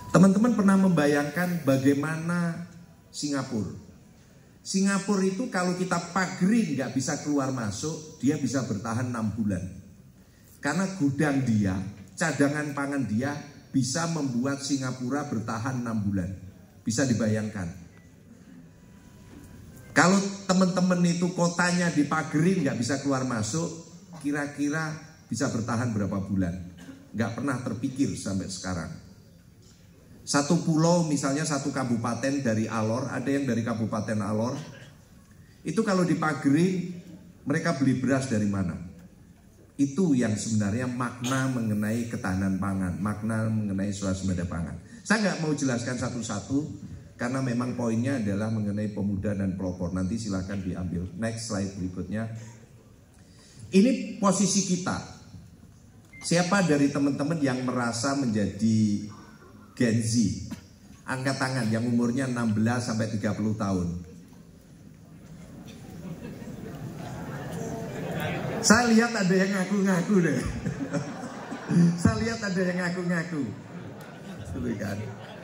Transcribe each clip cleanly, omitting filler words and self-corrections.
Teman-teman pernah membayangkan bagaimana Singapura? Singapura itu kalau kita pagri nggak bisa keluar masuk, dia bisa bertahan 6 bulan. Karena gudang dia, cadangan pangan dia bisa membuat Singapura bertahan 6 bulan. Bisa dibayangkan. Kalau teman-teman itu kotanya dipagri nggak bisa keluar masuk, kira-kira bisa bertahan berapa bulan? Nggak pernah terpikir sampai sekarang. Satu pulau misalnya satu kabupaten dari Alor, ada yang dari Kabupaten Alor, itu kalau dipagri mereka beli beras dari mana? Itu yang sebenarnya makna mengenai ketahanan pangan, makna mengenai swasembada pangan. Saya nggak mau jelaskan satu-satu karena memang poinnya adalah mengenai pemuda dan pelopor. Nanti silakan diambil. Next slide berikutnya. Ini posisi kita. Siapa dari teman-teman yang merasa menjadi Gen Z? Angkat tangan yang umurnya 16 sampai 30 tahun. Saya lihat ada yang ngaku-ngaku deh. Saya lihat ada yang ngaku-ngaku. Gitu kan.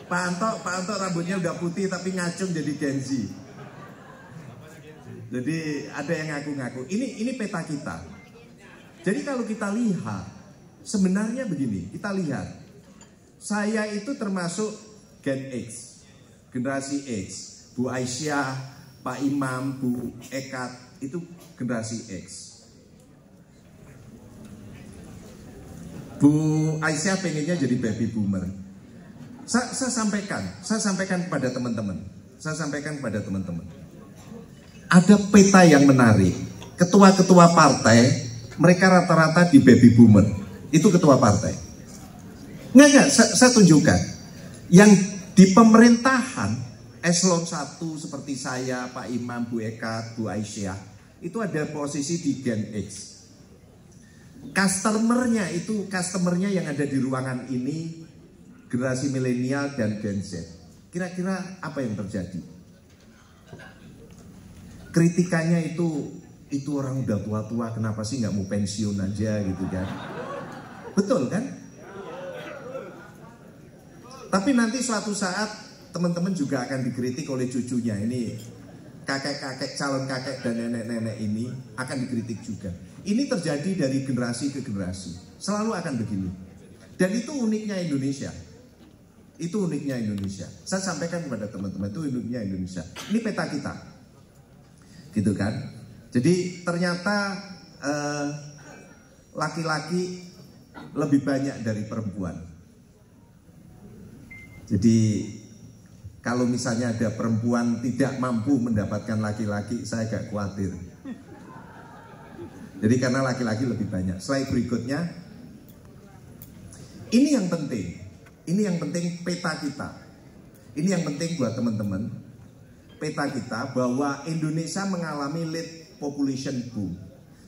Pak Anto rambutnya udah putih tapi ngacung jadi Gen Z. Jadi ada yang ngaku-ngaku. Ini peta kita. Jadi kalau kita lihat, sebenarnya begini, kita lihat. Saya itu termasuk Gen X, generasi X. Bu Aisyah, Pak Imam, Bu Ekat, itu generasi X. Bu Aisyah pengennya jadi baby boomer. Saya sampaikan kepada teman-teman. Ada peta yang menarik. Ketua-ketua partai, mereka rata-rata di baby boomer. Itu ketua partai. Enggak, saya tunjukkan. Yang di pemerintahan, eselon 1 seperti saya, Pak Imam, Bu Ekat, Bu Aisyah, itu ada posisi di Gen X. Customernya yang ada di ruangan ini, generasi milenial dan Gen Z. Kira-kira apa yang terjadi? Kritikannya itu orang udah tua-tua, kenapa sih nggak mau pensiun aja gitu kan? Betul kan? Tapi nanti suatu saat teman-teman juga akan dikritik oleh cucunya. Ini kakek-kakek, calon kakek dan nenek-nenek ini akan dikritik juga. Ini terjadi dari generasi ke generasi. Selalu akan begini. Dan itu uniknya Indonesia. Saya sampaikan kepada teman-teman, itu uniknya Indonesia. Ini peta kita. Gitu kan? Jadi ternyata laki-laki lebih banyak dari perempuan. Jadi kalau misalnya ada perempuan tidak mampu mendapatkan laki-laki, saya agak khawatir. Jadi karena laki-laki lebih banyak. Slide berikutnya. Ini yang penting peta kita. Ini yang penting buat teman-teman. Peta kita bahwa Indonesia mengalami late population boom.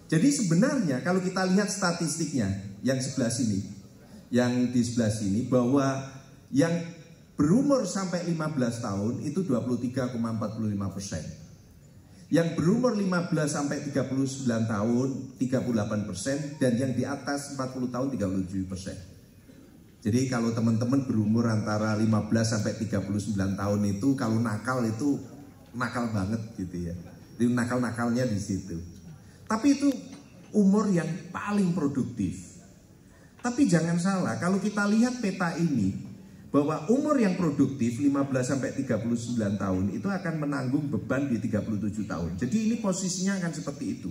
Jadi sebenarnya kalau kita lihat statistiknya yang sebelah sini, yang di sebelah sini, bahwa yang berumur sampai 15 tahun itu 23,45%. Yang berumur 15 sampai 39 tahun 38%, dan yang di atas 40 tahun 37%. Jadi kalau teman-teman berumur antara 15 sampai 39 tahun itu kalau nakal itu nakal banget gitu ya. Jadi nakal-nakalnya di situ. Tapi itu umur yang paling produktif. Tapi jangan salah, kalau kita lihat peta ini, bahwa umur yang produktif 15 sampai 39 tahun itu akan menanggung beban di 37 tahun. Jadi ini posisinya akan seperti itu.